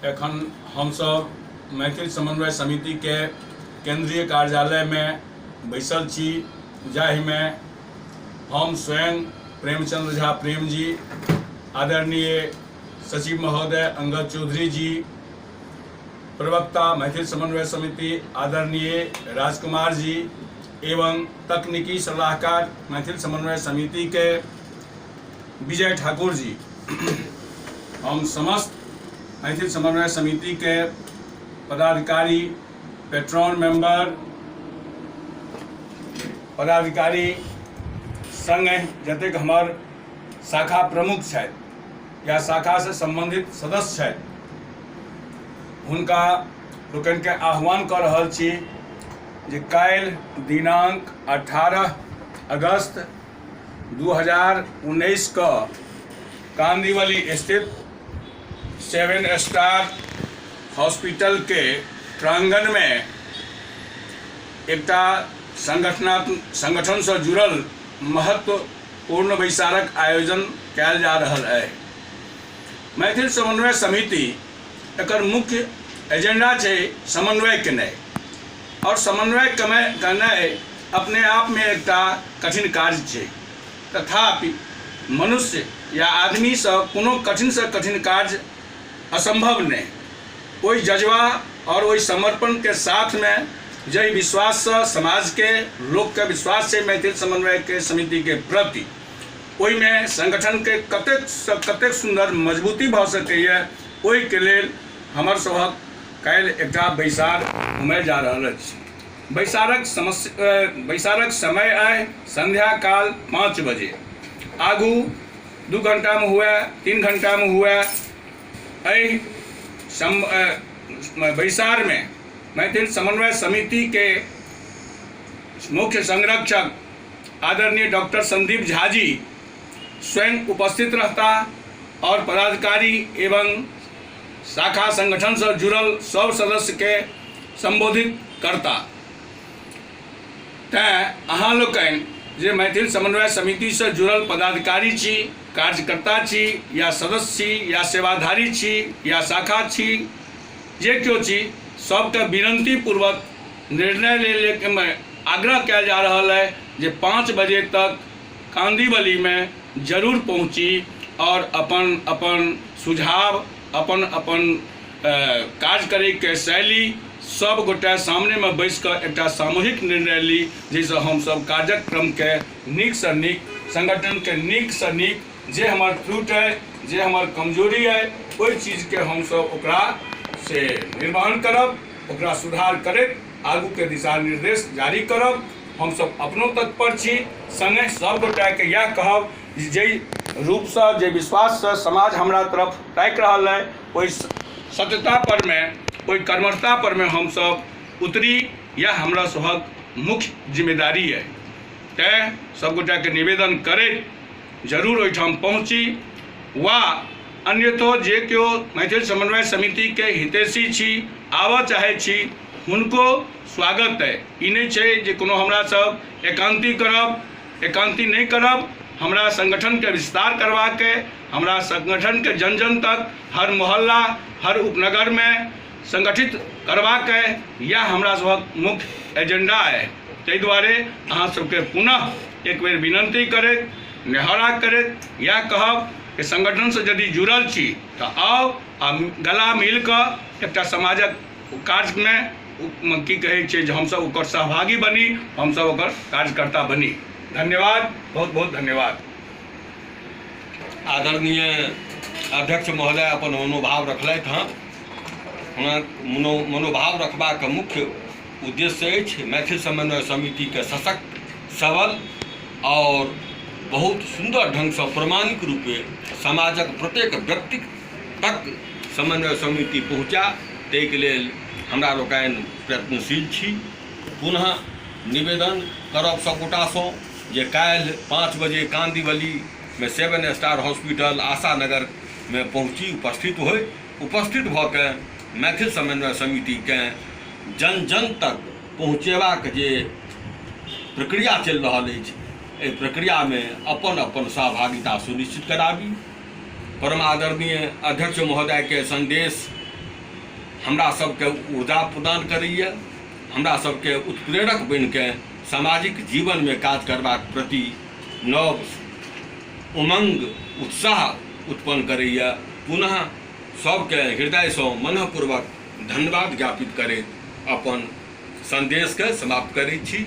एखन हम सब मैथिल समन्वय समिति के केंद्रीय कार्यालय में बैसल छी, जाहि में हम स्वयं प्रेमचंद्र झा प्रेम जी, आदरणीय सचिव महोदय अंगद चौधरी जी, प्रवक्ता मैथिल समन्वय समिति आदरणीय राजकुमार जी एवं तकनीकी सलाहकार मैथिल समन्वय समिति के विजय ठाकुर जी, हम समस्त मैथिल समन्वय समिति के पदाधिकारी, पेट्रॉन मेंबर, पदाधिकारी संगे जतेक हमर शाखा प्रमुख छथि या शाखा से संबंधित सदस्य छथि, हुनका लोकनि के आह्वान कर रहल छी जे काल्हि दिनांक 18 अगस्त 2019 क कांदीवली स्थित 7 स्टार हॉस्पिटल के प्रांगण में एकटा संगठन से जुड़ल महत्वपूर्ण बैसारक आयोजन कयल जा रहल है। मैथिल समन्वय समिति एकर मुख्य एजेंडा है समन्वय केनाइ, और समन्वय करनाइ अपने आप में एकटा कठिन कार्य है। तथापि मनुष्य या आदमी से कोनो कठिन से कठिन कार्य असंभव नहीं। ओहि जज्बा और वही समर्पण के साथ में जय विश्वास से समाज के लोक के विश्वास से मैथिल समन्वय के समिति के प्रति ओहि में संगठन के कतेक सुंदर मजबूती भ सकैए, ओहि के लेल हमर सभक काल्हि एकटा बैसार होमय जा रहल अछि। बैसारक समय आइ संध्या काल 5 बजे, आगू 2 घंटा में हुए 3 घंटा में हुए। एहि बैसार में मैथिल समन्वय समिति के मुख्य संरक्षक आदरणीय डॉक्टर संदीप झा जी स्वयं उपस्थित रहता और पदाधिकारी एवं शाखा संगठन से जुड़ल सब सदस्य के संबोधित करता। तैं अहाँ लोकनि जे मैथिल समन्वय समिति से जुड़ल पदाधिकारी छी, कार्यकर्ता छी या सदस्य छी या सेवाधारी छी या शाखा छी, जे क्यों छी, सबके विनती पूर्वक निर्णय ले में आग्रह किया जा रहा है जे 5 बजे तक कांदीवली में जरूर पहुँची और अपन अपन सुझाव, अपन अपन कार्य करे के शैली सब गोटा सामने में बैस कर एक सामूहिक निर्णय ली, जैसे हम सब कार्यक्रम के नीक से नीक, संगठन के नीक से नीक, जे हमार त्रुटि है, जे हमार कमजोरी है, ओहि चीज के हम सब ओकरा से निर्माण करब, ओकरा सुधार करैत आगू के दिशा निर्देश जारी करब। हम सब अपनो तत्पर छी, संगे सब गोटा के यह कहब जे रूप से, जे विश्वास से समाज हमरा तरफ ताकि रहल है, ओहि सत्यता पर में, ओहि कर्मठता पर में हम सब उतरी, यह हमरा सबक मुख्य जिम्मेदारी है। तैं सब गोटा के निवेदन करैत जरूर ओहिठाम पहुँची, वा अन्यतो जे क्यों मैथिल समन्वय समिति के हितैषी छी, आवा चाहे छी, हुनको स्वागत है। ई नहीं छै जे कोनो हमरा सब एकांती करब, एकांती नहीं करब। हमरा संगठन के विस्तार करवा के, हमरा संगठन के जन जन तक, हर मोहल्ला, हर उपनगर में संगठित करवा के, यह हमरा सबक मुख्य एजेंडा है। ताहि दुआरे अहाँ सबके पुनः एक बेर विनती करैत, निहोरा करैत यह कहब कि संगठन से यदि जुड़ल छी तो आओ आ गला मिल कर एक समाजक कार्य में की कहे छै जे हम सब ओकर सहभागी बनी, हम सब ओकर कार्यकर्ता बनी। धन्यवाद, बहुत बहुत धन्यवाद। आदरणीय अध्यक्ष महोदय अपन मनोभाव रखलथि हँ। मनोभाव रखबाक मुख्य उद्देश्य अछि मैथिल समन्वय समिति के सशक्त, सबल और बहुत सुंदर ढंग से प्रामाणिक रूपे समाजक प्रत्येक व्यक्ति तक समन्वय समिति पहुँचा, ताहिके लेल हमरा लोकनि प्रयत्नशील छी। पुनः निवेदन करब सबगोटासँ जे काल्हि 5 बजे कांदीवली में 7 स्टार हॉस्पिटल आशा नगर में पहुँची, उपस्थित भऽ के मैथिल समन्वय समिति के जन जन तक पहुँचेबाक जे प्रक्रिया चलि रहल अछि, एहि प्रक्रिया में अपन अपन सहभागिता सुनिश्चित कराबी। परम आदरणीय अध्यक्ष महोदय के संदेश हमरा सबके ऊर्जा प्रदान करैए, हमरा सबके उत्प्रेरक बनि के सामाजिक जीवन में काज करबाक प्रति नव उमंग उत्साह उत्पन्न करैए। पुनः सबके हृदयसँ मनःपूर्वक धन्यवाद ज्ञापित करैत अपन संदेश के समाप्त करै छी।